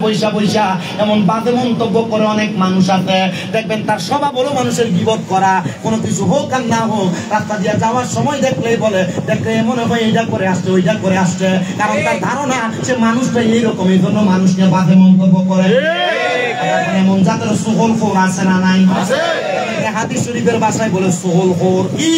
পয়সা পয়সা এমন বাজে মন্তব্য করে অনেক মানুষ আছে, দেখবেন তার স্বভাব হলো মানুষের গীবত করা। কোনো কিছু হোক আর না হোক, রাস্তা দিয়ে যাওয়ার সময় দেখলেই বলে, দেখলে মনে হয় এইটা করে আসছে ওইটা করে আসছে, কারণ তার ধারণা সে মানুষটা এইরকম, এই জন্য মানুষকে বাজে মন্তব্য করে। এমন জাতের সুগলখোর আছে না নাই? হাদিস শরীফের ভাষায় বলে সুগলখোর। কি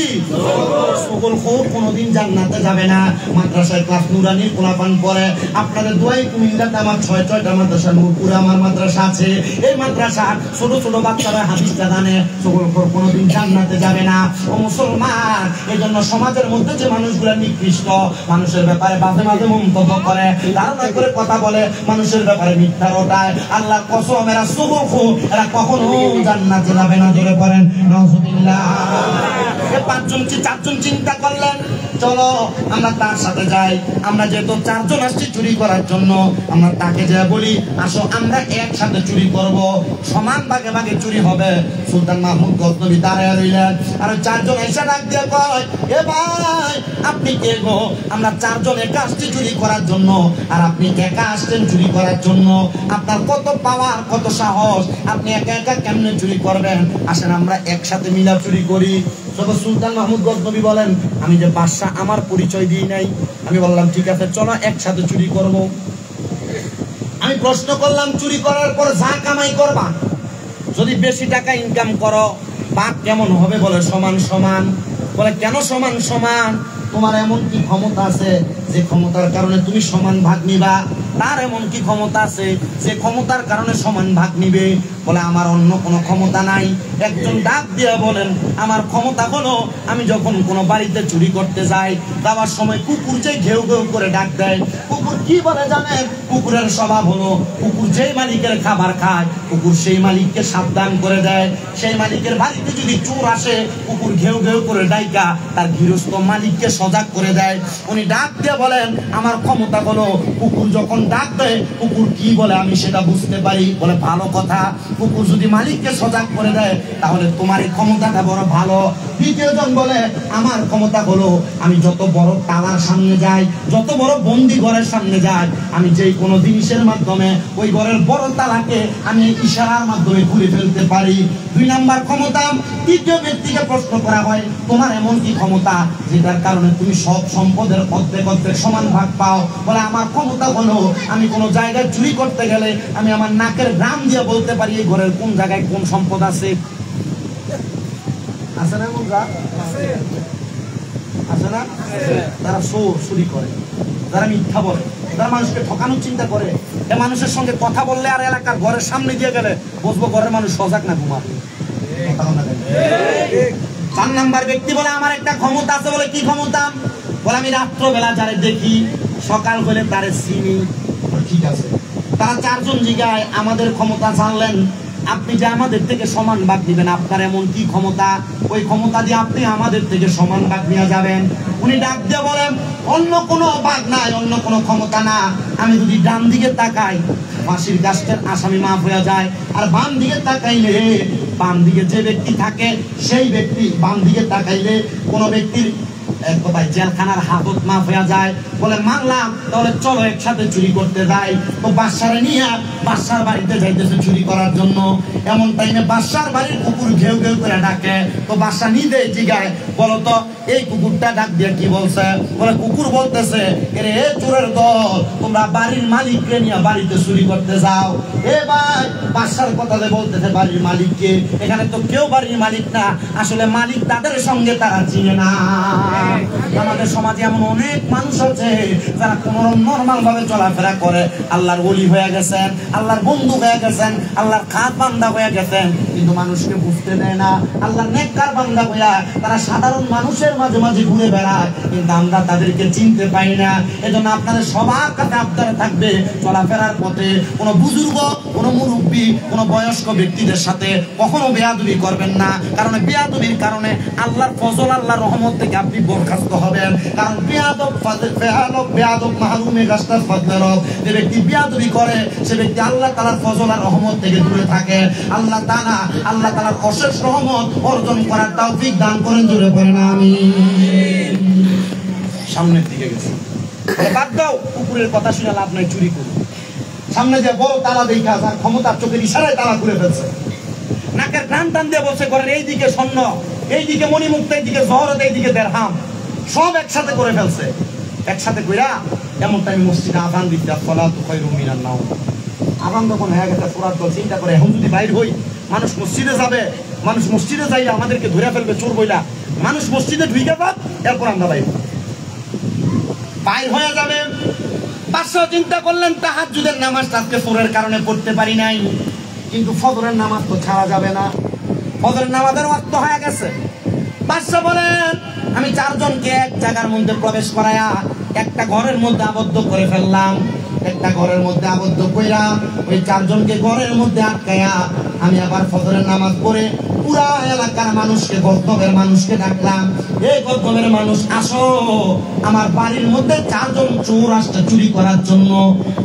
সুগলখোর কোনোদিন জান্নাতে যাবে না। মাদ্রাসায় ক্লাস নুরানির কোলাপান পড়ে, আপনাদের দোয়াই কুমিল্লাতে আমার 6টা মাদ্রাসা, নূরপুরে আমার মাদ্রাসা আছে। এই মাদ্রাসা ছোট ছোট বাচ্চারা হাদিসটা জানে। সুগলখোর কোনোদিন জান্নাতে যাবে না। ও মুসলমান, এই জন্য সমাজের মধ্যে যে মানুষগুলো নিকৃষ্ট, মানুষের ব্যাপারে বাজে বাজে মন্তব্য করে, ধারণা করে কথা বলে, মানুষের ব্যাপারে মিথ্যা রটায়, আল্লাহর কসম এরা সুগলখোর, এরা কখনো জান্নাতে যাবে না। জোরে পড়েন নাউযুবিল্লাহ। 4জন চিন্তা করলেন, চলো আমরা তার সাথে যাই। আমরা যেহেতু 4জন আসছি চুরি করার জন্য, আমরা তাকে যা বলি, আসো আমরা একসাথে চুরি করব, সমান ভাগে ভাগে চুরি হবে। সুলতান মাহমুদ গজনবী দাঁড়ায় রইলেন, আর 4জন এসে ডাক দিয়ে কয়, এ ভাই আপনি কে গো? আমরা 4জন একা আসছি চুরি করার জন্য, আর আপনি একা আসছেন চুরি করার জন্য। আপনার কত পাওয়ার, কত সাহস, আপনি একা একা কেমনে চুরি করবেন? আসেন আমরা একসাথে মিলা চুরি করি। সুলতান মাহমুদ গজনবী বলেন, আমি যে বাদশা আমার পরিচয় দিই নাই। আমি বললাম ঠিক আছে চলো একসাথে চুরি করব। আমি প্রশ্ন করলাম, চুরি করার পর যা কামাই করবা, যদি বেশি টাকা ইনকাম করো ভাগ কেমন হবে? বলে সমান সমান। বলে কেন সমান সমান? তোমার এমন কি ক্ষমতা আছে যে ক্ষমতার কারণে তুমি সমান ভাগ নিবা? তার এমন কি ক্ষমতা আছে যে ক্ষমতার কারণে সমান ভাগ নিবে? বলে আমার অন্য কোনো ক্ষমতা নাই। একজন ডাক দিয়ে বলেন, আমার ক্ষমতা হলো আমি যখন কোনো বাড়িতে চুরি করতে যাই, যাওয়ার সময় কুকুর যে ঘেউ ঘেউ করে ডাক দেয়। কুকুর কি বলে জানেন? কুকুরের স্বভাব হলো, কুকুর যেই মালিকের খাবার খায়, কুকুর সেই মালিককে সাবধান করে দেয়। সেই মালিকের বাড়িতে যদি চোর আসে, কুকুর ঘেউ ঘেউ করে ডাইকা তার গৃহস্থ মালিককে সজাগ করে দেয়। উনি ডাক দিয়ে বলেন, আমার ক্ষমতা হলো কুকুর যখন ডাক দেয়, কুকুর কি বলে আমি সেটা বুঝতে পারি। বলে ভালো কথা, কুকুর যদি মালিককে সজাগ করে দেয় তাহলে তোমার এই ক্ষমতাটা বড় ভালো। দ্বিতীয়জন বলে, আমার ক্ষমতা হলো আমি যত বড় টাওয়ার সামনে যাই, যত বড় বন্দি ঘরের সামনে যাই, আমি যেই কোনো জিনিসের মাধ্যমে ওই ঘরের বড় তালাকে আমি ইশারার মাধ্যমে খুলে ফেলতে পারি। 2 নাম্বার ক্ষমতা। তৃতীয় ব্যক্তিকে প্রশ্ন করা হয়, তোমার এমন কি ক্ষমতা যেটার কারণে তুমি সব সম্পদের অর্ধেক অর্ধেক সমান ভাগ পাও? বলে আমার ক্ষমতা হলো আমি কোনো জায়গায় চুরি করতে গেলে আমি আমার নাকের গ্রাম দিয়ে বলতে পারি এই ঘরের কোন জায়গায় কোন সম্পদ আছে। আছে না? এমন আছে না? তারা চুরি করে, যারা মিথ্যা বলে, যারা মানুষকে ঠকানোর চিন্তা করে, এ মানুষের সঙ্গে কথা বললে আর এলাকার ঘরের সামনে দিয়ে গেলে বুঝবো ঘরের মানুষ সজাগ না ঘুমা। 4 নাম্বার ব্যক্তি বলে, আমার একটা ক্ষমতা আছে। বলে কি ক্ষমতা? বলে আমি রাত্রবেলা যারে দেখি, সকাল হলে তারে চিনি। ঠিক আছে, তারা 4জন জিগায়, আমাদের ক্ষমতা জানলেন, আপনি যে আমাদের থেকে সমান ভাগ দিবেন, আপনার এমন কি ক্ষমতা? ওই ক্ষমতা দিয়ে আপনি আমাদের থেকে সমান ভাগ নিয়ে যাবেন। উনি ডাক দিয়ে বলেন, অন্য কোনো ভাগ নাই, অন্য কোনো ক্ষমতা না। আমি যদি ডান দিকে তাকাই, ফাঁসির গাছের আসামি মাফ হয়ে যায়, আর বাম দিকে তাকাইলে, বাম দিকে যে ব্যক্তি থাকে সেই ব্যক্তি, বাম দিকে তাকাইলে কোনো ব্যক্তির জেলখানার হাজত মাফ হয়ে যায়। বলে মানলাম, তাহলে চলো একসাথে চুরি করতে যাই। তো বাদশারে নিয়ে বাদশার বাড়িতে যাইতেছে চুরি করার জন্য। এমন টাইমে বাদশার বাড়ির কুকুর ঘেউ ঘেউ করে ডাকে। তো বাদশা নিজে জিগায়, বলো তো এই কুকুরটা ডাক দিয়ে কি বলছে? বলে কুকুর বলতেছে, এরে চোরের দল, তোমরা বাড়ির মালিককে নিয়ে বাড়িতে চুরি করতে যাও। এ ভাই, বাদশার কথা যে বলতেছে বাড়ির মালিককে, এখানে তো কেউ বাড়ির মালিক না, আসলে মালিক তাদের সঙ্গে তারা চিনে না। আমাদের সমাজে এমন অনেক মানুষ আছে যারা কোন নরমাল ভাবে চলাফেরা করে, আল্লাহর ওলি হয়ে গেছেন, আল্লাহর বন্ধু হয়ে গেছেন, আল্লাহর খাস বান্দা হয়ে গেছেন, কিন্তু মানুষকে বুঝতে দেয় না। আল্লাহর নেককার বান্দা হইয়া তারা সাধারণ মানুষের মাঝে মাঝে ঘুরে বেড়ায়, কিন্তু আমরা তাদেরকে চিনতে পাই না। এজন্য আপনাদের সবার কাছে আবদার থাকবে, চলাফেরার পথে কোনো বুজুর্গ, কোনো মুরব্বী, কোনো বয়স্ক ব্যক্তিদের সাথে কখনো বেয়াদবি করবেন না। কারণ বেয়াদবির কারণে আল্লাহর ফজল, আল্লাহর রহমত থেকে আপনি বরখাস্ত হবেন। কারণ বেয়াদব মাহরুমে গাছটার ফজলের রব। যে ব্যক্তি বেয়াদবি করে সে ব্যক্তি আল্লাহ তাআলার ফজল আর রহমত থেকে দূরে থাকে। আল্লাহ তাআলার অশেষ রহমত অর্জন করার তৌফিক দান করেন। জোরে পড়েন আমিন। সামনের দিকে গেছে, বাদ দাও, কুকুরের কথা শুনে লাভ নাই, চুরি করুন। সামনে যে বড় তালা দেখা তার ক্ষমতার চোখের ইশারায় তালা খুলে ফেলছে, নাকের টান টান দিয়ে বলছে ঘরের এইদিকে স্বর্ণ, এইদিকে মণিমুক্ত, এইদিকে জহরত, এইদিকে দেড়হাম, সব একসাথে করে ফেলছে। একসাথে কইরা এমন টাইম মসজিদে আযান দিতে সালাতু খায়রুম মিনান নাওম। আযান যখন হয়ে গেছে পুরাত দল চিন্তা করে এখন যদি বাইর হই, মানুষ মসজিদে যাবে, মানুষ মসজিদে যাইলে আমাদেরকে ধরে ফেলবে চোর বইলা, মানুষ মসজিদে ঢুকে যাক, এরপর আমরা বাইর হয়ে যাবে। বাদশাহ চিন্তা করলেন তাহাজ্জুদের নামাজটা আজকে চোরের কারণে পড়তে পারি নাই, কিন্তু ফজরের নামাজ তো ছাড়া যাবে না, ফজরের নামাজের ওয়াক্ত হয়ে গেছে। বাদশাহ বলেন আমি চারজনকে এক জায়গার মধ্যে প্রবেশ করায়া একটা ঘরের মধ্যে আবদ্ধ করে ফেললাম, একটা ঘরের মধ্যে আবদ্ধ কইরা ওই চারজনকে ঘরের মধ্যে আটকায়া আমি আবার ফজরের নামাজ পড়ে পুরা এলাকার মানুষকে, গন্তব্যের মানুষকে ডাকলাম, এই গন্তব্যের মানুষ আসো, আমার বাড়ির মধ্যে চারজন চোর আসছে চুরি করার জন্য,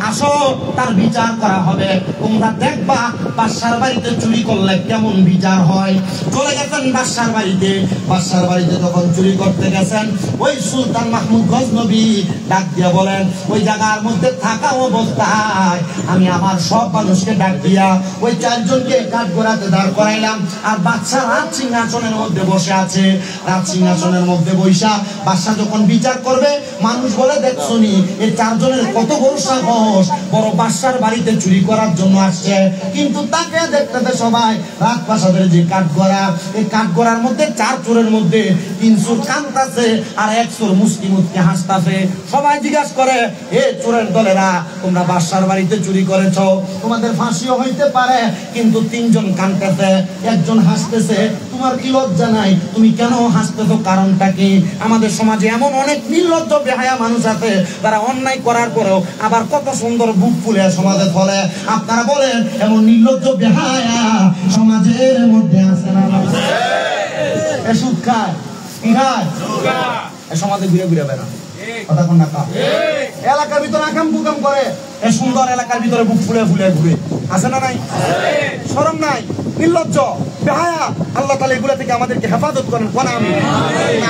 আসো তার বিচার করা হবে, তোমরা দেখবা বাদশার বাড়িতে চুরি করলে কেমন বিচার হয়। চলে গেছেন বাদশার বাড়িতে, বাদশার বাড়িতে যখন চুরি করতে গেছেন ওই সুলতান মাহমুদ গজনবী ডাক দিয়ে বলেন ওই জায়গার মধ্যে থাকা অবস্থায় আমি আমার সব মানুষকে ডাক দিয়া ওই চারজনকে কাঠগড়াতে দাঁড় করাইলাম, আর বাদশা রাজ সিংহাসনের মধ্যে বসে আছে। রাজ সিংহাসনের মধ্যে বৈশা বাদশা যখন বিচার করবে মানুষ বলে দেখছনি এই চারজনের কত বড় সাহস, বড় বাদশার বাড়িতে চুরি করার জন্য আসছে। কিন্তু তাকে দেখতে সবাই রাজপ্রাসাদের যে কাঠগড়া, এই কাঠগড়ার মধ্যে চার চোরের মধ্যে তিন চোর কাঁদতাছে আর এক চোর মুস্কি মুস্কি হাসতাছে। সবাই জিজ্ঞাসা করে এ চোরের দলেরা তোমরা বাদশার বাড়িতে চুরি করেছো, তোমাদের ফাঁসিও হইতে পারে, কিন্তু তিনজন কাঁদতেছে, একজন হাসতেছে, তোমার কি লজ্জা নাই? তুমি কেন হাসতেছো? কারণটা কি? আমাদের সমাজে এমন অনেক নির্লজ্জ বেহায়া মানুষ আছে তারা অন্যায় করার পরেও আবার কত সুন্দর বুক ফুলে সমাজে চলে। আপনারা বলেন এমন নির্লজ্জ বেহায়া সমাজের মধ্যে আছে না? সুদ খায়, কি খায়? সমাজে ঘুরে ঘুরে বেড়ায়, কথা কোন না এলাকার ভিতরে আকাম কুকাম করে, এই সুন্দর এলাকার ভিতরে বুক ফুলে ফুলে ঘুরে, আছে না নাই? শরম নাই, নির্লজ্জ বেহায়া। আল্লাহ তাআলা এগুলা থেকে আমাদেরকে হেফাজত করেন। কোন আমি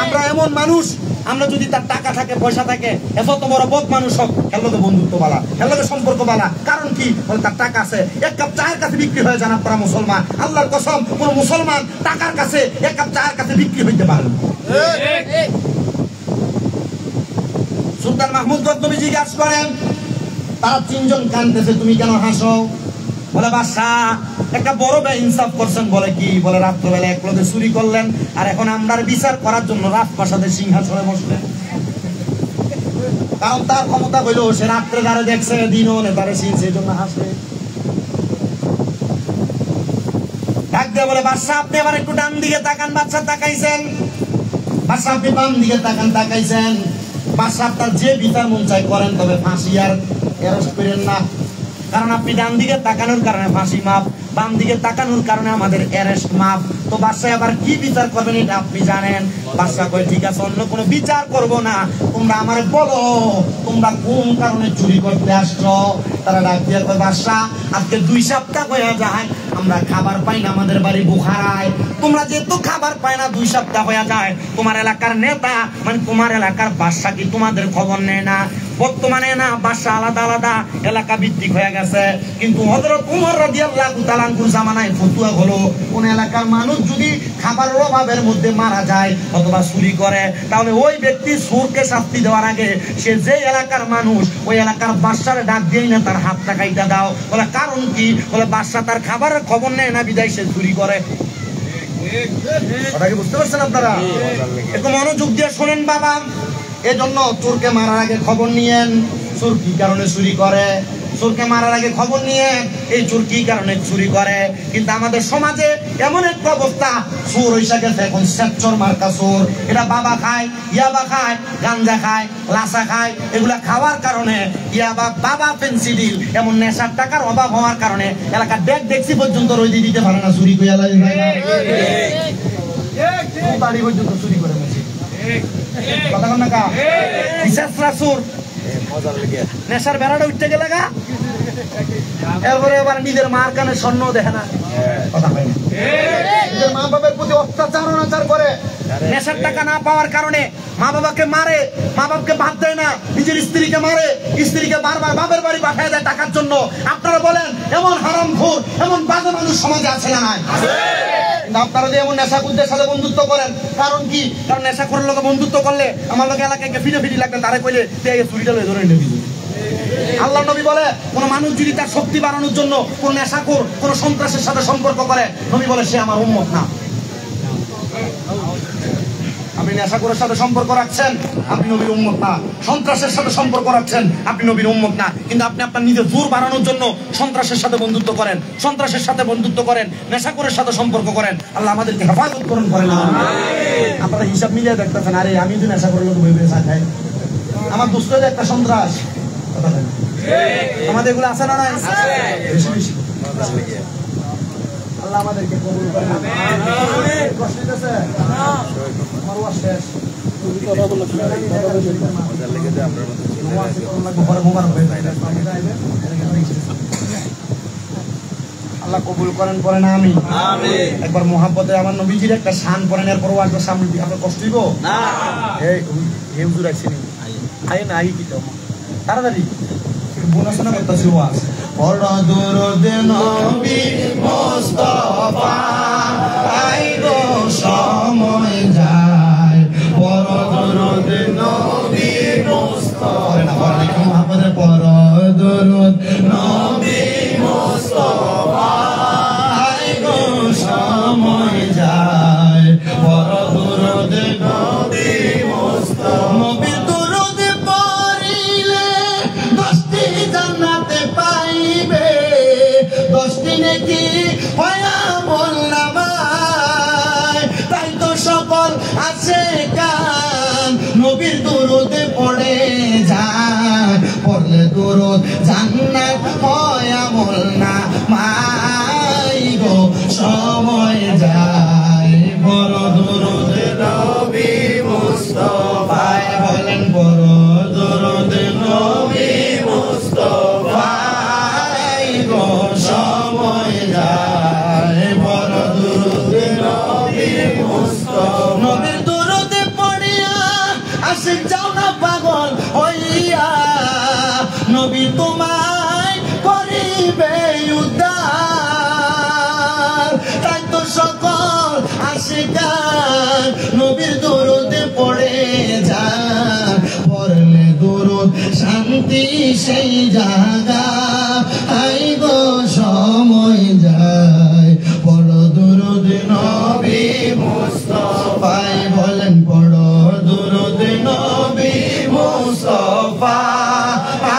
আমরা এমন মানুষ, আমরা যদি তার টাকা থাকে পয়সা থাকে এত বড় বদ মানুষ হোক, এর লগে বন্ধুত্ব বালা, এর লগে সম্পর্ক বালা। কারণ কি? তার টাকা আছে, এক কাপ চায়ের কাছে বিক্রি হয়ে যান আপনারা মুসলমান। আল্লাহর কসম কোন মুসলমান টাকার কাছে এক কাপ চায়ের কাছে বিক্রি হইতে পারে না। সুলতান মাহমুদ গজনবী জিজ্ঞাসা করেন, তারা তিনজন কাঁদতেছে, তুমি কেন হাসো? বলে বাদশাহ একটা বড় বেইনসাফ করছেন। বলে কি? বলে রাত্রবেলা এক লোকে চুরি করলেন আর এখন আমরার বিচার করার জন্য রাজপ্রাসাদের সিংহাসনে বসলেন। কারণ তার ক্ষমতা হইল সে রাত্রে তারে দেখছে, দিনও তারে চিনছে, এই জন্য হাসে। ডাক দিয়ে বলে বাদশাহ আপনি আবার একটু ডান দিকে তাকান। বাদশাহ তাকাইছেন, বাদশাহ আপনি বাম দিকে তাকান, তাকাইছেন। বাদশাহ আপনার যে বিচার মন চাই করেন, তবে ফাঁসি আর অ্যারেস্ট করেন না। কারণ আপনি ডান দিকে তাকানোর কারণে ফাঁসি মাপ, বাম দিকে তাকানোর কারণে আমাদের অ্যারেস্ট মাপ। তো বাদশাহ আবার কি বিচার করবেন এটা আপনি জানেন। বাদশাহ কয় ঠিক আছে, অন্য কোনো বিচার করব না, তোমরা আমারে বলো তোমরা কোন কারণে চুরি করতে আসছো। তারা ডাক দিয়ে কয় বাদশাহ আজকে 2 সপ্তাহ হয়ে যায় আমরা খাবার পাই না, আমাদের বাড়ি বুখারায়। তোমরা যেহেতু খাবার পাই না 2 সপ্তাহ হয়ে যায়, তোমার এলাকার নেতা মানে তোমার এলাকার বাদশাহ কি তোমাদের খবর নেয় না? বর্তমানে না বাদশাহ আলাদা আলাদা এলাকা ভিত্তিক হয়ে গেছে, কিন্তু হযরত ওমর রাদিয়াল্লাহু তাআলা আনহুর জামানায় ফতোয়া হলো কোন এলাকার মানুষ যদি খাবারের অভাবের মধ্যে মারা যায় অথবা চুরি করে, তাহলে ওই ব্যক্তি চোরকে শাস্তি দেওয়ার আগে সে যে এলাকার মানুষ ওই এলাকার বাদশারে ডাক দিয়ে না তার হাতটা কাইটা দাও। বলে কারণ কি? বলে বাদশাহ তার খাবারের খবর নেয় না, বিদায় সে চুরি করে। কথা কি বুঝতে পারছেন আপনারা? একটু মনোযোগ দিয়ে শোনেন বাবা। এজন্য চোরকে মারার আগে খবর নিয়েন চোর কি কারণে চুরি করে, চোরকে মারার আগে খবর নিয়ে এই চোর কি কারণে চুরি করে। কিন্তু আমাদের সমাজে এমন একটা অবস্থা, চোর হইসা গেছে এখন সেক্টর মার্কা চোর। এটা বাবা খায়, ইয়াবা খায়, গাঞ্জা খায়, লাসা খায়। এগুলা খাওয়ার কারণে ইয়াবা, বাবা, পেন্সিডিল এমন নেশার টাকার অভাব হওয়ার কারণে এলাকার ডেক ডেক্সি পর্যন্ত রই দিতে পারে না, চুরি কইয়া লাগে বাড়ি পর্যন্ত চুরি করে কথা কন না কা চোর নেশার বেড়াটা উঠতে গেলে গা এরপরে এবার নিজের মার কানে স্বর্ণ দেখে না, কথা হয় না, নিজের মা বাবার প্রতি অত্যাচার অনাচার করে, নেশার টাকা না পাওয়ার কারণে মা বাবাকে মারে, মা বাবাকে ভাত দেয় না, নিজের স্ত্রীকে মারে, স্ত্রীকে বারবার বাপের বাড়ি পাঠিয়ে দেয় টাকার জন্য। আপনারা বলেন এমন হারামখোর, এমন বাজে মানুষ সমাজে আছে না নাই? আপনারা যে এমন নেশাখোরদের সাথে বন্ধুত্ব করেন, কারণ কি? কারণ নেশাখোরের লোকে বন্ধুত্ব করলে আমার লোক এলাকায় ফিরে ফিরি লাগবে, তারা কইলে চুরিটা লয়ে ধরে নেবে। আল্লাহ নবী বলে কোন মানুষ যদি তার শক্তি বাড়ানোর জন্য কোন নেশাখোর, কোন সন্ত্রাসের সাথে সম্পর্ক করে, নবী বলে সে আমার উম্মত না। আপনি নেশাখোরের সাথে সম্পর্ক রাখছেন, আপনি নবীর উম্মত না। সন্ত্রাসের সাথে সম্পর্ক রাখছেন, আপনি নবীর উম্মত না। কিন্তু আপনি আপনার নিজের জোর বাড়ানোর জন্য সন্ত্রাসের সাথে বন্ধুত্ব করেন, সন্ত্রাসের সাথে বন্ধুত্ব করেন, নেশাখোরের সাথে সম্পর্ক করেন। আল্লাহ আমাদেরকে হেফাজত করুন, করেন। আপনারা হিসাব মিলিয়ে দেখতেছেন, আরে আমি তো নেশাখোরের লোক ভেবে খাই, আমার দুস্থদের একটা সন্ত্রাস, আমাদের এগুলো আছে না নাই? বেশি বেশি। আল্লাহ আমাদেরকে কবুল করেন। কষ্ট দিতেছে আমার ওয়াজ শেষ। আল্লাহ কবুল করেন, পড়েন আমি। একবার মহাব্বতে আমার নবীজির একটা শান পড়েন, এরপর ওয়াজটা সামনে দিয়ে আপনার কষ্ট দিব না। এই হুজুর আইছেন, আই না আই কি তো তাড়াতাড়ি বোনাসনা করতেছি ওয়াজ। পড় দরুদ নবী মুস্তাফা, আইগো সময় যায়, পড় দরুদ নবী মুস্তাফা, না পড়লে কি মহাব্বতে পড় দরুদ নবী মুস্তাফা, আইগো সময় যায়, পড় দরুদ নবী মুস্তাফা। নবী দরুদ পড়িলে 10টি জান্নাতে পাইবে, 10টি নেকি হয়া মোল্লামায়, তাই তো সকল আছে কান নবীর দরুদ পড়ে যায়, পড়লে দরুদ জান্নাত হয়া মোল্লামায় গো সময় যায়, বড় দরুদ নবী মুস্তাফা, বলেন বড় দরুদ নবী মুস্তাফা, গো সময় যায়, বড় দরুদ নবী মুস্তাফা। নবীর দরুদ পড়িয়া আসে যাও না পাগল হইয়া, নবী তোমায় করিবে উদ্ধার, তাই তো সকল আশিকার নবীর দরুদ পড়ে যায়, পড়লে দরুদ শান্তি সেই জায়গা, আই গো সময় যায়, পড় দরুদ নবী মুস্তাফা, বলেন পড় দরুদ নবী মুস্তাফা,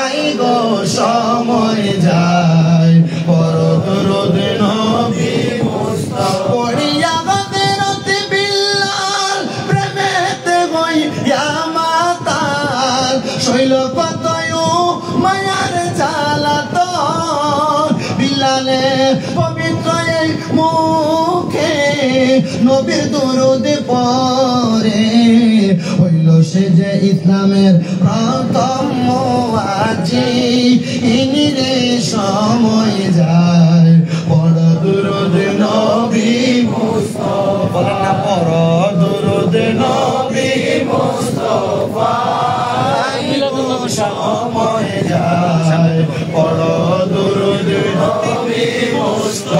আই গো সময় যায়, পড় দরুদ নবী মুস্তাফা। পড়িয়া গদেরতে বিল্লাল প্রেমেতে হইয়া মাতাল, শৈল কতয় মায়ার জ্বালাতন, বিল্লালে পবিত্র এই মুখে নবীর দরুদ পড়ে, হইল সে যে ইসলামের প্রথম মুয়াজ্জি, ইনিরে সময় যায়, পড় দরুদ নবী মুস্তাফা, বলেন না পড় দরুদ নবী মুস্তাফা, সময় যায়, পড় দরুদ নবী মুস্তাফা।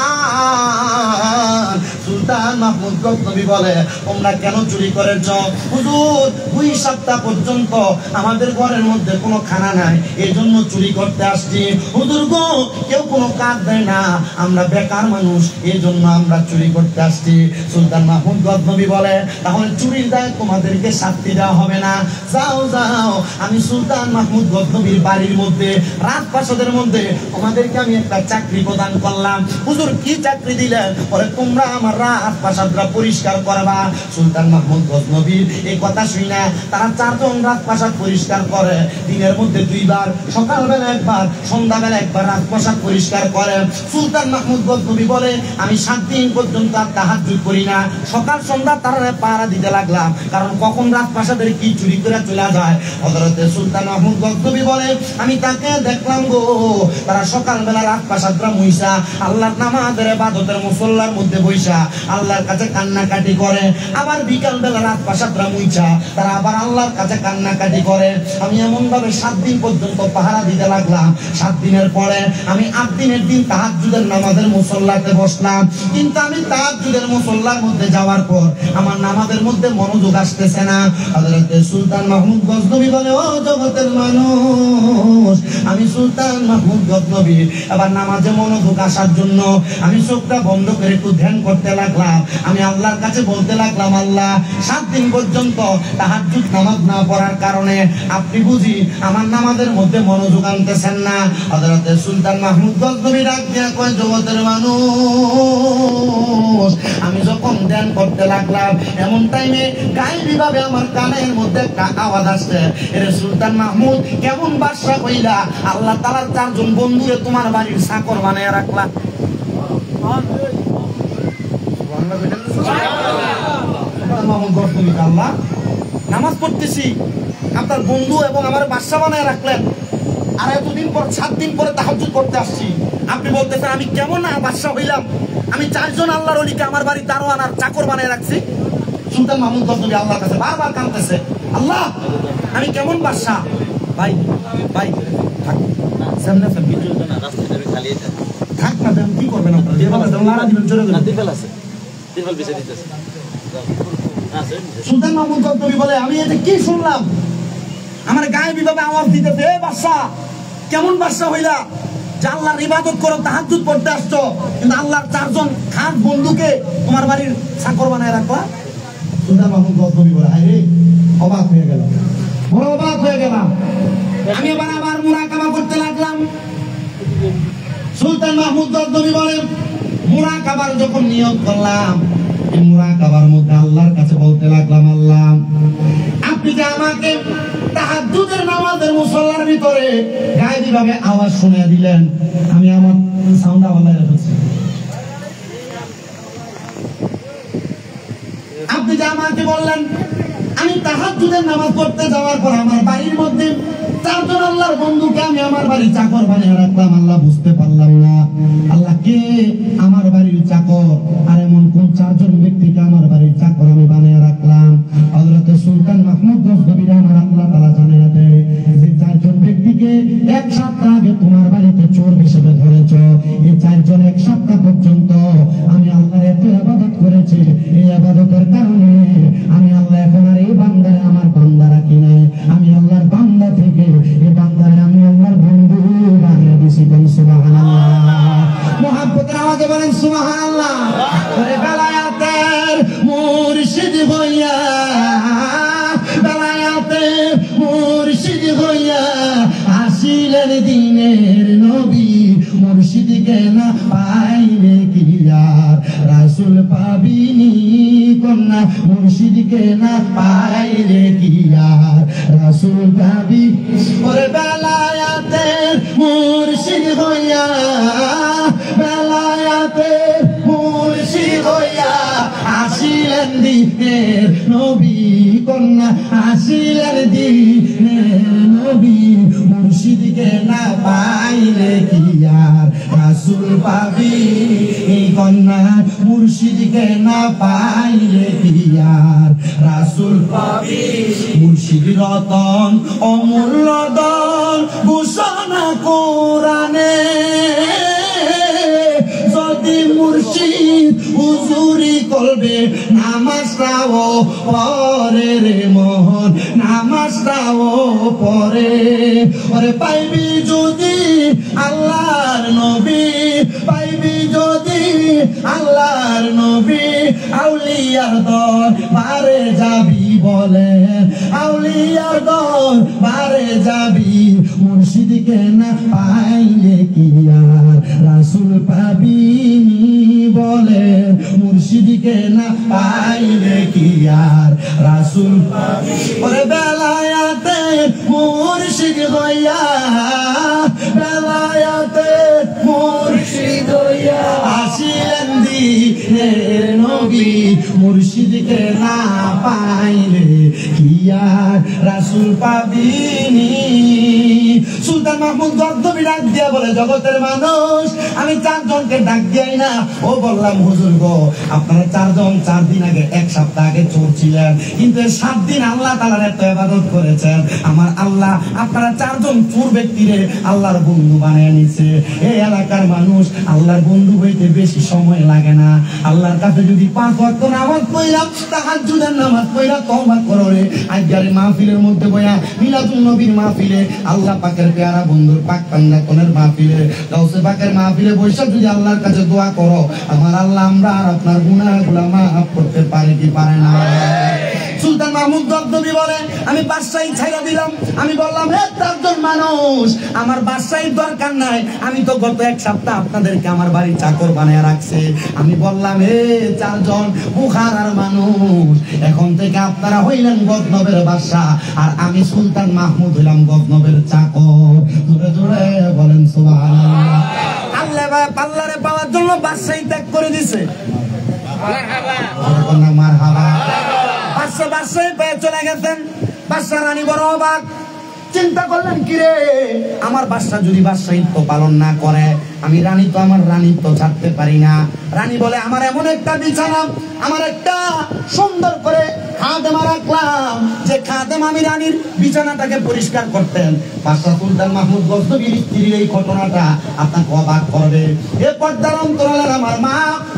মুসলমান সুলতান মাহমুদ গজনবী বলে, তোমরা কেন চুরি করেছ? হুজুর 2 সপ্তাহ পর্যন্ত আমাদের ঘরের মধ্যে কোনো খানা নাই, এই জন্য চুরি করতে আসছি। হুজুর গো, কেউ কোনো কাজ দেয় না, আমরা বেকার মানুষ, এই জন্য আমরা চুরি করতে আসছি। সুলতান মাহমুদ গজনবী বলে, তাহলে চুরির দায় তোমাদেরকে শাস্তি দেওয়া হবে না, যাও যাও, আমি সুলতান মাহমুদ গজনবীর বাড়ির মধ্যে রাজপ্রাসাদের মধ্যে তোমাদেরকে আমি একটা চাকরি প্রদান করলাম। হুজুর কি চাকরি দিলেন? বলে তোমরা আমার রাজপ্রাসাদ প্রাসাদরা পরিষ্কার করবা। সুলতান মাহমুদ গজনবীর এই কথা শুনে তারা চারজন রাজপ্রাসাদ পরিষ্কার করে। দিনের মধ্যে দুইবার, সকালবেলা একবার, সন্ধ্যাবেলা একবার রাজপ্রাসাদ পরিষ্কার করে। সুলতান মাহমুদ গজনবী বলে, আমি 7 দিন পর্যন্ত আর তাহাজ্জুদ করি না, সকাল সন্ধ্যা তারা পাহারা দিতে লাগলাম, কারণ কখন রাজপ্রাসাদের কি চুরি করে চলে যায়। হযরতে সুলতান মাহমুদ গজনবী বলে, আমি তাকে দেখলাম গো, তারা সকালবেলা রাজপ্রাসাদরা মুইসা আল্লাহর নামাজের ইবাদতের মুসল্লার মধ্যে বইসা আল্লাহর কাছে কান্নাকাটি করে। আবার বিকালবেলা রাজপ্রাসাদরা মুইসা তারা আবার আল্লাহর কাছে কান্নাকাটি করে। আমি এমন ভাবে 7 দিন পর্যন্ত পাহারা দিতে লাগলাম। 7 দিনের পরে আমি 8 দিনের দিন তাহাজ্জুদের নামাজের মুসল্লাতে বসলাম, কিন্তু আমি তাহাজ্জুদের মুসল্লার মধ্যে যাওয়ার পর আমার নামাজের মধ্যে মনোযোগ আসতেছে না। হযরত সুলতান মাহমুদ গজনবী বলে, ও জগতের মানুষ, আমি সুলতান মাহমুদ গজনবী আবার নামাজে মনোযোগ আসার জন্য আমি চোখটা বন্ধ করে একটু ধ্যান করতে লাগলাম। আমি আল্লাহর কাছে বলতে লাগলাম, আল্লাহ, 7 দিন পর্যন্ত তাহাজ্জুদ নামাজ না পড়ার কারণে আপনি বুঝি আমার নামাজের মধ্যে মনোযোগ আনতেছেন না। হযরত সুলতান মাহমুদ গজনবী ডাক দিয়া কয়, জগতের মানুষ, আমি যখন ধ্যান করতে লাগলাম এমন টাইমে গায়েবী ভাবে আমার কানের মধ্যে একটা আওয়াজ আসছে, এরে সুলতান মাহমুদ, কেমন বাদশা কইলা আল্লাহ তাআলার 4 জন বন্ধুরে তোমার বাড়ির চাকর বানায় রাখলা। আল্লাহ, নামাজ পড়তেছি, আপনার বন্ধু এবং আমার বাদশা বানায় রাখলেন, আর এতদিন পর 7 দিন পরে তাহাজ্জুদ করতে আসছি, আপনি বলতেছেন আমি কেমন বাদশা হইলাম? আমি 4 জন আল্লাহর ওলিকে আমার বাড়ির দারোয়ান আর চাকর বানায় রাখছি। সুলতান মাহমুদ গজনবী আল্লাহর কাছে বারবার কাঁদতেছে, আল্লাহ, আমি কেমন বাদশা? ভাই ভাই থাক, সামনে সামনে না, রাস্তাটা খালি থাক না, দেন কি করবেন আপনারা? যে বাবা লাড়া দিবেন জোরে করে, দিবেল আছে, দিবেল বিছে দিতেছে। সুলতান মাহমুদ গজনবী বলে, আমি এটা কি শুনলাম? আমার গায়েবী ভাবে আওয়াজ দিতেছে, এ বাদশা, কেমন বাদশা হইলা যে আল্লাহর ইবাদত করো, তাহাজ্জুদ পড়তে আসছো, কিন্তু আল্লাহর 4 জন খাস বন্ধুকে তোমার বাড়ির চাকর বানায় রাখলা? সুলতান মাহমুদ গজনবী বলে, আরে অবাক হয়ে গেলাম, বড় অবাক হয়ে গেলাম। আমি আবার মুরাকাবা করতে লাগলাম। সুলতান মাহমুদ গজনবী বলেন, মুরাকাবার যখন নিয়ত করলাম, এই মুরাকাবার মধ্যে আল্লাহর কাছে বলতে লাগলাম, আল্লাহ, আপনি যে আমাকে তাহাজ্জুদের নামাজের মুসল্লার ভিতরে গায়েবী ভাবে আওয়াজ শুনিয়ে দিলেন, আমি আমার সাউন্ড আওয়াজ রেখেছি, আপনি যে আমাকে বললেন আমি তাহাজ্জুদের নামাজ পড়তে যাওয়ার পর আমার বাড়ির মধ্যে 4 জন আল্লাহর বন্ধুকে আমি আমার বাড়ির চাকর বানিয়ে রাখলাম, আল্লাহ বুঝতে পারলাম না, আল্লাহ কে আমার বাড়ির চাকর, আর এমন কোন 4 জন ব্যক্তিকে আমার বাড়ির চাকর আমি বানিয়ে রাখলাম? হযরত সুলতান মাহমুদ গজনবী আমার আল্লাহ তাআলা জানিয়ে দেয় যে 4 জন ব্যক্তিকে 1 সপ্তাহ আগে তোমার বাড়িতে চোর হিসেবে ধরেছ, এই 4 জন 1 সপ্তাহ পর্যন্ত আমি আল্লাহর এত ইবাদত করেছি, এই ইবাদতের কারণে আমি আল্লাহ এখন আর এই বান্দারে আমার বান্দা রাখি নাই, আমি আল্লাহর বান্দা থেকে এই বান্দারে আমি আল্লাহর বন্ধু বানিয়ে দিয়েছি। সুবহানাল্লাহ, মুহাব্বতের আওয়াজে বলেন সুবহানাল্লাহ। ওরে বেলায়েতের মুর্শিদ হইয়া, বেলায়েতের মুর্শিদ হইয়া আসিলেন দিনের নবী, মুর্শিদকে না পাইলে কি আর রাসূল পাবিনি কন্যা, মুর্শিদকে না পাইলে কি আর রাসূল পাবি। ওরে বেলায়েতের মুর্শিদ হইয়া, বেলায়েতের মুর্শিদ হইয়া আসিলেন দিনের নবী কন্যা, আসিলেন দিনের নবী, মুর্শিদকে না পাইলে কি আর রাসূল পাবি কন্যা, মুর্শিদকে না পাইলে কি আর রাসূল পাবি। মুর্শিদ রতন অমূল্য দন ঘোষণা কোরআনে, যদি মুর্শিদ হুজুরি করবে নামাজটাও পরে রে মোহন, নামাজটাও পরে। ওরে পাইবি যদি আল্লাহর নবী, পাইবি যদি আল্লাহর নবী, আউলিয়ার দল পারে যাবি বলেন, আউলিয়ার দল পারে যাবি, মুর্শিদকে না পাইলে কি আর রাসূল পাবিনি বলেন, মুর্শিদকে না পাইলে কি আর রাসূল ওরে বেলায়াতে মুর্শিদ হইয়া বেলায়াতে মুর্শিদ হইয়া আসিলেন দিনের নবী মুর্শিদকে না পাইলে কি আর রাসূল পাবিনি। সুলতান মাহমুদ গর্দবী ডাক দিয়া বলে, জগতের মানুষ, আমি 4 জনকে ডাক দিই না। ও বললাম, হুজুর গো, আপনারা 4 জন 4 দিন আগে 1 সপ্তাহ আগে চোর ছিলেন, কিন্তু 7 দিন আল্লাহ তাআলার এত ইবাদত করেছেন। আমার আল্লাহ আপনারা 4 জন চোর ব্যক্তিরে আল্লাহর বন্ধু বানিয়ে নিছে। এই এলাকার মানুষ আল্লাহর বন্ধু হইতে বেশি সময় লাগে না। আল্লাহর কাছে যদি 5 ওয়াক্ত নামাজ পড়া, তাহাজ্জুদের নামাজ পড়া তওবা করে আজকের মাহফিলের মধ্যে বয়া মিলাদুন নবীর মাহফিলে, আল্লাহ পাকের পেয়ারা বন্ধুর পাক কান্না কোনের মাহফিলে, গাউসে পাকের মাহফিলে বসে যদি আল্লাহর কাছে দোয়া করো, আমার আল্লাহ আমরা আর আপনার গুনাহগুলো মাফ করতে পারে কি পারে না? সুলতান মাহমুদ গর্দবী বলে, আমি বাদশাহী ছাইড়া দিলাম। আমি বললাম, হে 4 জন মানুষ, আমার বাদশাহীর দরকার নাই, আমি তো গত 1 সপ্তাহ আপনাদেরকে আমার বাড়ির চাকর বানায় রাখছি। আমি বললাম, হে 4 জন বুখারার মানুষ, এখন থেকে আপনারা হইলেন গজনবের বাদশাহ, আর আমি সুলতান মাহমুদ হইলাম গজনবের চাকর। জোরে জোরে বলেন সুবহানাল্লাহ। আল্লাহ পাল্লারে পাওয়ার জন্য বাদশাহী ত্যাগ করে দিছে। মারহাবা মারহাবা। বাদশাহী পেয়ে চলে গেছেন। বাদশাহ রানী বড় অবাক, চিন্তা করলেন, কিরে আমার বাদশাহ যদি বাদশাহিত্ব পালন না করে, আমি রানী তো আমার রানীত্ব ছাড়তে পারি না। রানী বলে, আমার এমন একটা বিছানা, আমার একটা সুন্দর করে খাদেমা রাখলাম, যে খাদেম আমি রানীর বিছানাটাকে পরিষ্কার করতেন। বাদশাহ সুলতান মাহমুদ গজনবীর স্ত্রীর এই ঘটনাটা আপনাকে অবাক করবে। এ পর্দার অন্তরালের আমার মা,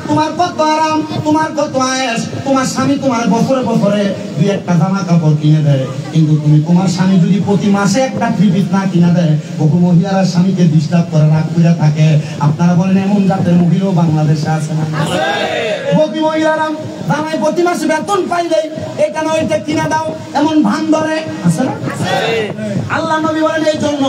তোমার কত আরাম, তোমার কত আয়েশ, তোমার স্বামী তোমার বছরে বছরে 2-1টা জামা কাপড় কিনে দেয়, কিন্তু তুমি তোমার স্বামী যদি প্রতি মাসে একটা 3 পিস না কিনে দেয়, বহু মহিলারা স্বামীকে ডিস্টার্ব করে রাগ করে থাকে। আপনারা বলেন, এমন জাতের মহিলাও বাংলাদেশে আছে না? বহু মহিলারা জামাই প্রতি মাসে বেতন পাইলে এটা না ওইটা কিনা দাও, এমন ভান ধরে আছে না? আল্লাহ নবী বলেন, এই জন্য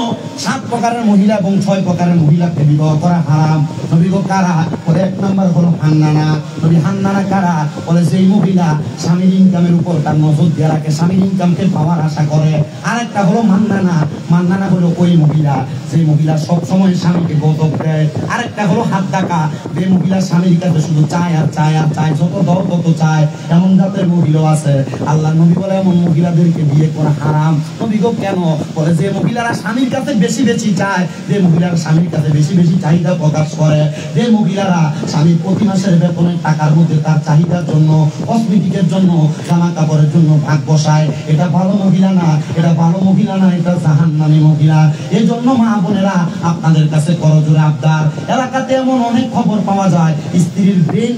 7 প্রকারের মহিলা এবং 6 প্রকারের মহিলাকে বিবাহ করা হারাম। নবী গো কারা? বলে 1 নম্বর হলো হান্নানা। নবী হান্নানা কারা? বলে সেই মহিলা স্বামীর ইনকামের উপর তার নজর দিয়ে রাখে, স্বামীর ইনকামকে পাওয়ার আশা করে। আরেকটা হলো মান্নানা। মান্নানা হলো ওই মহিলা, সেই মহিলা সব সময় স্বামীকে গজব দেয়। আরেকটা হলো হাত ডাকা, যে মহিলা স্বামীর কাছে শুধু চায় আর চায় আর চায়, যত দাও তত চায়, এমন জাতের মহিলা আছে। আল্লাহ নবী বলে, এমন মহিলাদেরকে বিয়ে করা হারাম। নবী গো কেন? বলে, যে মহিলারা স্বামীর কাছে বেশি বেশি চায়, যে মহিলারা স্বামীর কাছে বেশি বেশি চাহিদা প্রকাশ করে, যে মহিলারা স্বামীর প্রতি মাসের বেতনের টাকার মধ্যে তার চাহিদার জন্য, কসমেটিকের জন্য, জামা কাপড়ের জন্য ভাগ বসায়, এটা ভালো মহিলা না, এটা ভালো মহিলা না, এটা জাহান্নামী মহিলা। এই জন্য মা বোনেরা আপনাদের কাছে করজোরে আবদার, এলাকাতে এমন অনেক খবর পাওয়া যায়, স্ত্রীর ব্রেন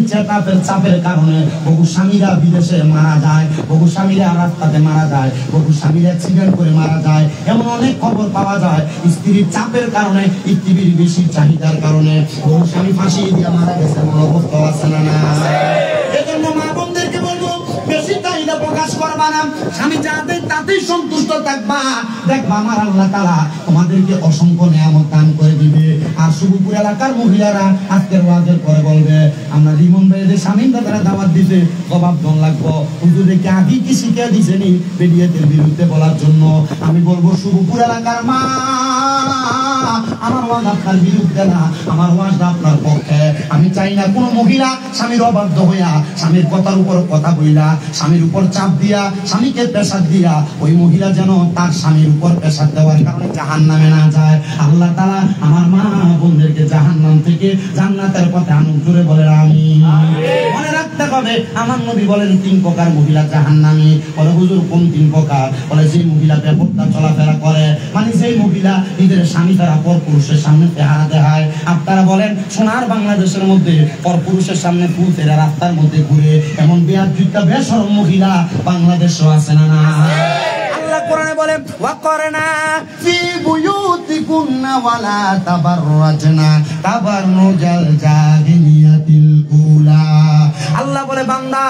চাপের কারণে বহু স্বামীরা বিদেশে মারা যায়, বহু স্বামীরা রাস্তাতে মারা যায়, বহু স্বামীরা অ্যাক্সিডেন্ট করে মারা যায়। এমন অনেক খবর পাওয়া যায়, স্ত্রীর চাপের কারণে, স্ত্রীর বেশি চাহিদার কারণে বহু স্বামী ফাঁসি দিয়ে মারা গেছে। এমন অবস্থা আছে না? এজন্য মা বোনদেরকে বলবো, বেশি চাহিদা প্রকাশ করবা না, স্বামী যাতে তাতেই সন্তুষ্ট থাকবা। দেখবা আমার আল্লাহ তাআলা তোমাদেরকে অসংখ্য নিয়ামত দান করে দিবে। আর সুবুপুর এলাকার মহিলারা আজকের ওয়াজের পরে বলবে, আমরা রিমন ভাই যে স্বামীর দাদারা দাওয়াত দিতে জবাব দন লাগবো, হুজুরকে আগে কি শিখিয়ে দিছেনি বেডিয়াতের বিরুদ্ধে বলার জন্য। আমি বলবো, সুবুপুর এলাকার মা, আমার ওয়াজ আপনার বিরুদ্ধে না, আমার ওয়াজ আপনার পক্ষে। আমি চাই না কোন মহিলা স্বামীর অবাধ্য হইয়া, স্বামীর কথার উপর কথা বইলা, স্বামীর উপর চাপ দিয়া, স্বামীকে প্রেসার দিয়া, ওই মহিলা যেন তার স্বামীর উপর প্রেসার দেওয়ার কারণে জাহান্নামে না যায়। আল্লাহ তাআলা আমার মা বোনদেরকে জাহান্নাম থেকে জান্নাতের পথে আনুক। জোরে বলে আমিন। মনে রাখতে হবে, আমার নবী বলেন 3 প্রকার মহিলা জাহান্নামী। বলে, হুজুর কোন 3 প্রকার? বলে, যে মহিলা বেপরদা চলাফেরা করে, মানে সেই মহিলা নিজের স্বামী তারা পরপুরুষের সামনে চেহারা দেখায়। আপনারা বলেন, সোনার বাংলাদেশের মধ্যে পরপুরুষের সামনে ফুল ফেরা রাস্তার মধ্যে ঘুরে এমন বেয়াদবিটা বেশরম মহিলা বাংলাদেশও আছে না? আল্লাহ কোরআনে বলে, ওয়াকরনা ফি বুয়ুতিকুন্না তাবাররাজনা ওয়ালা তাবাররাজনা তাবাররুজাল জাহিলিয়াতিল উলা। আল্লাহ বলে বান্দা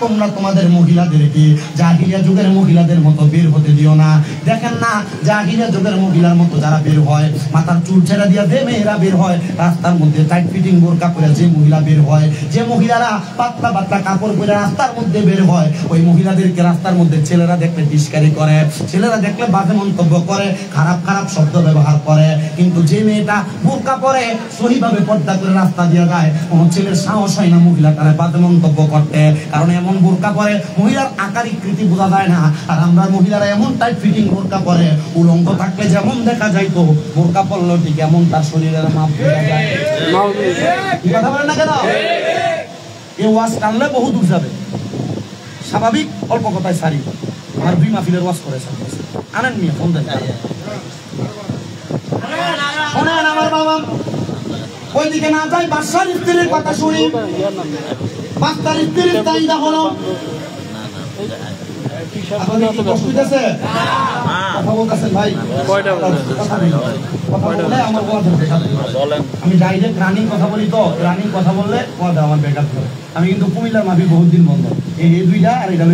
তোমরা তোমাদের মহিলাদেরকে জাহিলিয়া যুগের মহিলাদের মতো বের হতে দিও না। দেখেন না জাহিলিয়া যুগের মহিলার মতো যারা বের হয়, মাথার চুল ছেড়ে দিয়া যে মেয়েরা বের হয়, রাস্তার মধ্যে টাইট ফিটিং বোরকা পরে যে মহিলা বের হয়, যে মহিলারা পাতলা পাতলা কাপড় পরে রাস্তার মধ্যে বের হয়, ওই মহিলাদেরকে রাস্তার মধ্যে ছেলেরা দেখলে তিরস্কারি করে, ছেলেরা দেখলে বাজে মন্তব্য করে, খারাপ খারাপ শব্দ ব্যবহার করে। কিন্তু যে মেয়েটা বোরকা পরে সহিভাবে পর্দা করে রাস্তা দিয়ে যায়, কোনো ছেলের সাহস হয় না মহিলা তারা বাজে মন্তব্য করতে, কারণ এমন বোরকা পরে মহিলার আকার আকৃতি বোঝা যায় না। আর আমরা মহিলারা এমন টাইট ফিটিং বোরকা পরে, উলঙ্গ থাকলে যেমন দেখা যায় তো বোরকা পরলেও ঠিক এমন তার শরীরের মাপ দেখা যায়। কথা বলেন না কেন? এই ওয়াজ টানলে বহু দূর যাবে। স্বাভাবিক অল্প কথায় সারি আমার 2 মাহফিলের ওয়াজ করে আনেন নিয়ে ফোন দেন। শোনেন আমার বাবা, ওইদিকে না যাই বাদশার স্ত্রীর কথা শুনি। বাদশার স্ত্রীর চাহিদা হলো আমি ডাইরেক্ট রানিং কথা বলি, তো রানিং কথা বললে আমার বেকার করে। আমি কিন্তু কুমিল্লার মাহফিল বহুত দিন বন্ধ, এই 2টা আর এটা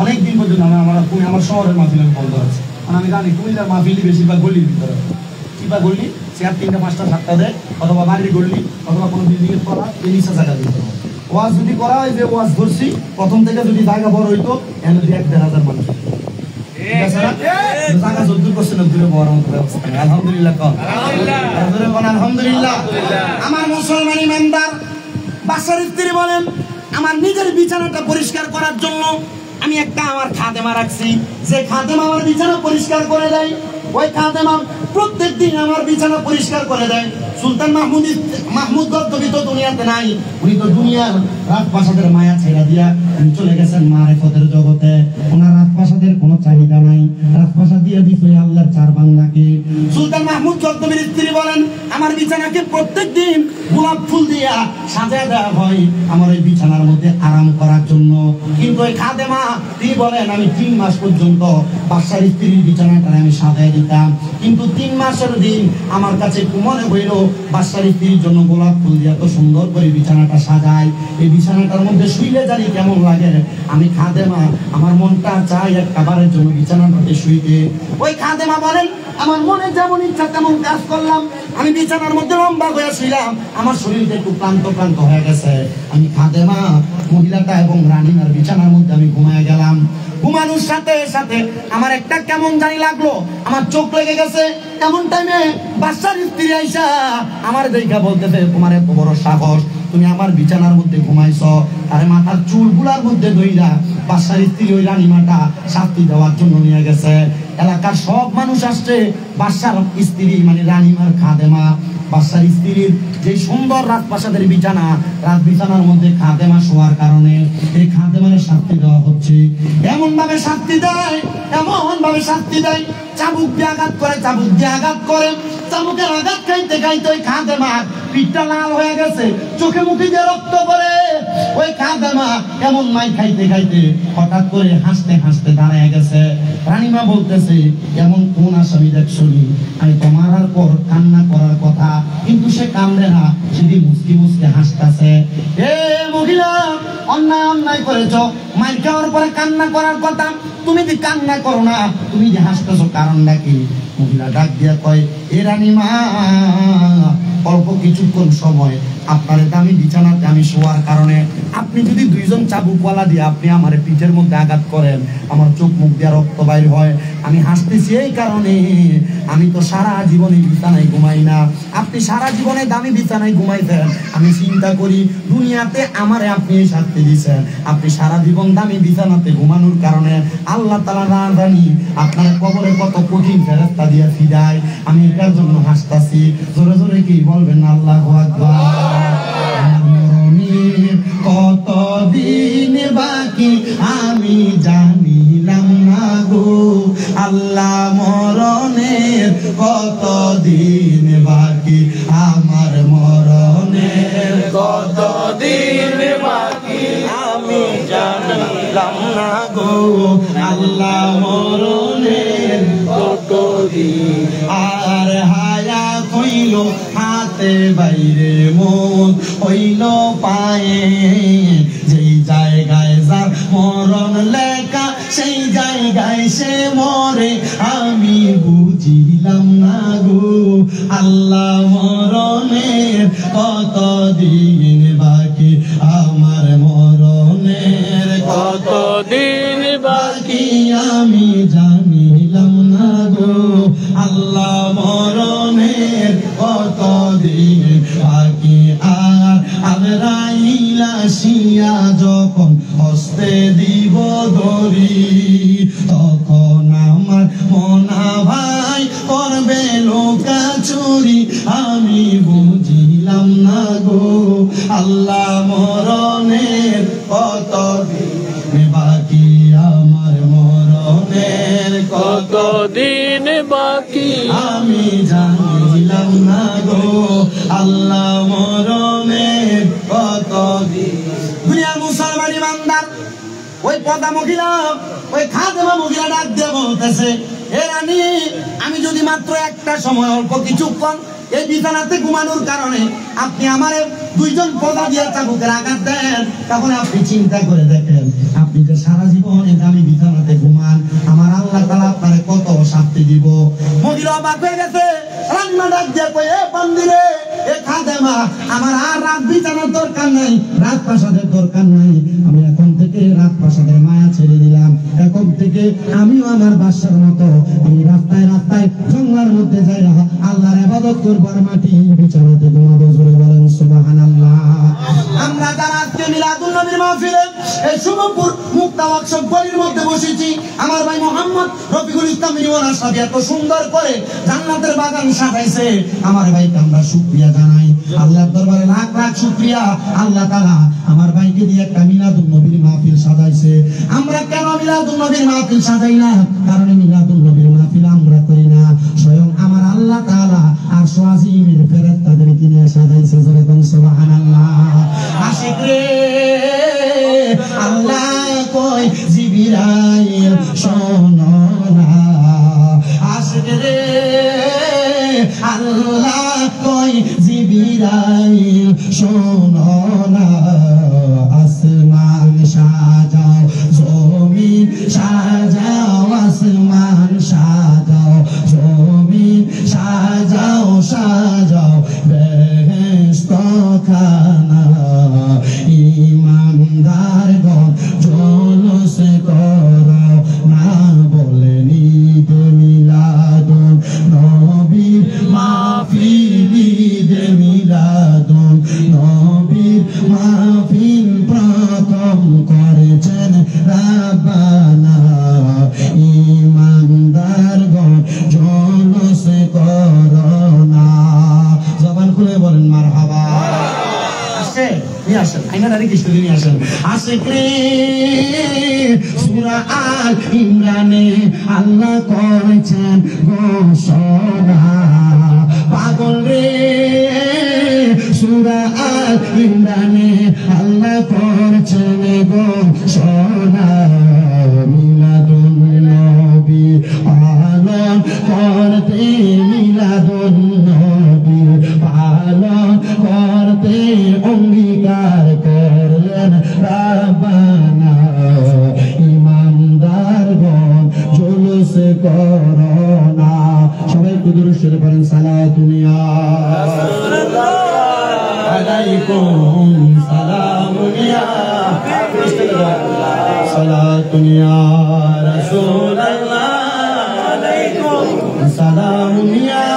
অনেক দিন পর্যন্ত আমার শহরের মাহফিল আমি বন্ধ আছে। কারণ আমি জানি কুমিল্লার মাহফিল বেশিরভাগ গলির ভিতরে, কিবা গলি চেয়ার 3টা 5টা 7টা দেয়, অথবা বাড়ির গলি, অথবা কোনো বিল্ডিং এর করা এই নিচে জায়গা দিতে হবে। ওয়াজ যদি করা হয়, যে ওয়াজ ধরছি প্রথম থেকে যদি জায়গা বড় হইতো এনে 1,000 মানুষ জায়গা যদ্দূর করছেন দূরে বড় মতো ব্যবস্থা। আলহামদুলিল্লাহ আলহামদুলিল্লাহ। আমার মুসলমান ইমানদার বাদশার স্ত্রী বলেন, আমার নিজের বিছানাটা পরিষ্কার করার জন্য আমি একটা আমার খাদেমা রাখছি, যে খাদেমা আমার বিছানা পরিষ্কার করে দেয়। ওই খাদেমা প্রত্যেকদিন আমার বিছানা পরিষ্কার করে দেয়। সুলতান মাহমুদ গদ্দবী তো দুনিয়াতে নাই, উনি তো দুনিয়ার রাজপ্রাসাদের মায়া ছেড়া দিয়া উনি চলে গেছেন মারিফতের জগতে। ওনার রাজপ্রাসাদের কোনো চাহিদা নাই, রাজপ্রাসাদ দিয়ে দিছে আল্লাহর 4 বান্দাকে। সুলতান মাহমুদ গদ্দবীর স্ত্রী বলেন, আমার বিছানাকে প্রত্যেকদিন গোলাপ ফুল দিয়া সাজিয়ে দেওয়া হয় আমার ওই বিছানার মধ্যে আরাম করার জন্য। কিন্তু ওই খাদেমা তিনি বলেন, আমি 3 মাস পর্যন্ত বাদশার স্ত্রীর বিছানাটা আমি সাজিয়ে দিতাম, কিন্তু 3 মাসের দিন আমার কাছে মনে হইল বাদশার স্ত্রীর জন্য গোলাপ ফুল দিয়ে এত সুন্দর করে বিছানাটা সাজাই, এই বিছানাটার মধ্যে শুইলে জানি কেমন লাগে। আমি খাদেমা আমার মনটা চাই একবারের জন্য বিছানাটাতে শুইতে। ওই খাদেমা বলেন, আমার মনে যেমন ইচ্ছা তেমন কাজ করলাম, আমি বিছানার মধ্যে লম্বা হয়ে শুইলাম, আমার শরীরটা একটু ক্লান্ত ক্লান্ত হয়ে গেছে। আমি খাদেমা মহিলাটা এবং রানীমার বিছানার মধ্যে আমি ঘুমায় গেলাম। ঘুমানোর সাথে সাথে আমার একটা কেমন জানি লাগলো, আমার চোখ লেগে গেছে। এমন টাইমে বাদশার স্ত্রী আইসা আমার দেখা বলতেছে, তোমার এত বড় সাহস, তুমি আমার বিছানার মধ্যে ঘুমাইছ। আরে মাথার চুলগুলার মধ্যে ধইরা বাদশার স্ত্রী ওই রানীমাটা শাস্তি দেওয়ার জন্য নিয়ে গেছে। এলাকার সব মানুষ আসছে, বাদশার স্ত্রী মানে রানীমার খাদেমা, বাদশার স্ত্রীর যে সুন্দর রাজপ্রাসাদের বিছানা, রাজ বিছানার মধ্যে খাদেমা শোয়ার কারণে এই খাদেমার শাস্তি দেওয়া হচ্ছে। এমন ভাবে শাস্তি দেয়, এমন ভাবে শাস্তি দেয়, চাবুক দিয়ে আঘাত করে, চাবুক দিয়ে আঘাত করে। চাবুকের আঘাত খাইতে খাইতে ওই খাদেমা পিঠটা লাল হয়ে গেছে, চোখে মুখে দিয়ে রক্ত পড়ে। ওই খাদেমা এমন মাই খাইতে খাইতে হঠাৎ করে হাসতে হাসতে দাঁড়ায় গেছে। রানীমা বলতেছে, এমন কোন আসামি দেখছনি, আমি তোমার আর পর কান্না করার কথা, কিন্তু সে কান্দে না, সেদিন মুসকি মুসকে হাসতেছে। এ মহিলা, অন্যায় অন্যায় করেছ, মাইর খাওয়ার পরে কান্না করার কথা, তুমি যে কান্না করো না, তুমি যে হাসতেছো কারণটা কি? মহিলা ডাক দিয়া কয়, এ রানীমা, অল্প কিছুক্ষণ সময় আপনার দামি বিছানাতে আমি শোয়ার কারণে আপনি যদি 2 জন চাবুকওয়ালা দিয়ে আপনি আমার পিঠের মধ্যে আঘাত করেন, আমার চোখ মুখ দিয়ে রক্ত বাইর হয়, আমি হাসতেছি এই কারণে, আমি তো সারা জীবনে বিছানায় ঘুমাই না, আপনি সারা জীবনে দামি বিছানায় ঘুমাইছেন। আমি চিন্তা করি দুনিয়াতে আমারে আপনি এই শাস্তি দিচ্ছেন, আপনি সারা জীবন দামি বিছানাতে ঘুমানোর কারণে আল্লাহ তাআলা না জানি আপনার কবরে কত কঠিন ফেরেশতা দিয়ে ফিরায়। আমি এটার জন্য হাসতাছি। জোরে জোরে কি বলবেন আল্লাহু আকবার। কতদিন বাকি আমি জানিলাম না গো আল্লাহ, মরণের কতদিন বাকি, আমার মরণের কতদিন বাকি আমি জানিলাম না গো আল্লাহ, মরণের কতদিন। আর রাতে বাইরে মন হইল পায়ে যেই জায়গায় যার মরণ লেখা সেই জায়গায় সে মরে আমি বুঝিলাম না গো আল্লাহ মরণের কত দিন বাকি আমার মরণের কত দিন বাকি আমি জানিলাম না গো আল্লাহ মরণের কত দিন বাকি আর আজরাইলাসিয়া যখন হস্তে দিব ধরি তখন আমার মনা ভাই করবে লোকাচুরি আমি বুঝিলাম না গো আল্লাহ মরণের কত দিন বাকি আমার মরণের কত দিন বাকি আমি জানিলাম না গো আল্লাহ মরণের কত দিন দুনিয়ার মুসলমান ইমানদার ওই পদা মহিলা ওই খাদেমা মহিলা ডাক দিয়ে বলতেছে এ রানী আমি যদি মাত্র একটা সময় অল্প কিছুক্ষণ এই বিছানাতে ঘুমানোর কারণে আপনি আমারে দুইজন পদা দিয়ে চাবুকের আঘাত দেন তাহলে আপনি চিন্তা করে দেখেন আপনি যে সারা জীবন আমি বিছানাতে ঘুমান আমার আল্লাহ তাআলা আপনারে কত শাস্তি দিব মহিলা অবাক হয়ে গেছে রান্না ডাক দিয়ে কই এ বান্দিরে এ খাদেমা আমার আর রাত বিছানার দরকার নাই রাত প্রাসাদের দরকার নাই আমি এখন থেকে রাত প্রাসাদের মায়া ছেড়ে দিলাম এখন থেকে আমিও আমার বাসার মতো আমি রাস্তায় রাস্তায় জঙ্গলের মধ্যে যাই আল্লাহর ইবাদত করবার মাটি বিছানাতে ঘুমাবো জোরে বলেন সুবহানাল্লাহ আমরা যারা আজকে মিলাদুন নবীর মাহফিলে এই শুভপুর মুক্তা ওয়ার্কশপ গলির মধ্যে বসেছি আমার ভাই মোহাম্মদ রফিকুল ইসলাম রিওয়ানা সাহেব এত সুন্দর করে জান্নাতের বাগান সাজাইছে আমার ভাইকে আমরা শুকরিয়া জানাই আল্লাহর দরবারে লাখ লাখ শুকরিয়া আল্লাহ তাআলা আমার ভাইকে দিয়ে একটা মিলাদুন নবীর মাহফিল সাজাইছে আমরা কেন মিলাদুন নবীর মাহফিল সাজাই না কারণ মিলাদুন নবীর মাহফিল আমরা করি না স্বয়ং আমার আল্লাহ তাআলা আর আজিমের ফেরেশতাদেরকে নিয়ে সাজাইছে জোরে বলেন সুবহানাল্লাহ আশিক রে আল্লাহ কই জিবরাইল শোনো না আশিক রে আল্লাহ কই জিবরাইল শোনো না আসমান সাজাও জমিন সাজাও আসমান সাজাও জমিন সাজাও সাজাও বেহেশত খানা ইমানদারগণ জলস করো না বলেন ঈদ মিলাদুন নবীর মাহফিল ঈদ মিলাদুন নবীর মাহফিল প্রথম করেছেন রাব্বানা ইমানদারগণ জলস করো না জবান খুলে বলেন মারহাবা আসে নিয়ে আসেন আইনা দাঁড়িয়ে কৃষ্ণ নিয়ে আসেন আশিক রে সূরা আল ইমরানে আল্লাহ করেছেন ঘোষণা পাগল রে সূরা আল ইমরানে আল্লাহ করেছেন ঘোষণা মিলাদুন নবী পালন করতে মিলাদুন নবী পালন করতে অঙ্গীকার করলেন রাব্বানা ইমানদারগণ জুলুস করো না সবাই দুরূদ শরীফ পড়েন সালাতুন ইয়া রাসূলুল্লাহ আলাইকুম সালামুন ইয়া সালাতুন ইয়া রাসূলুল্লাহ আলাইকুম সালামুন ইয়া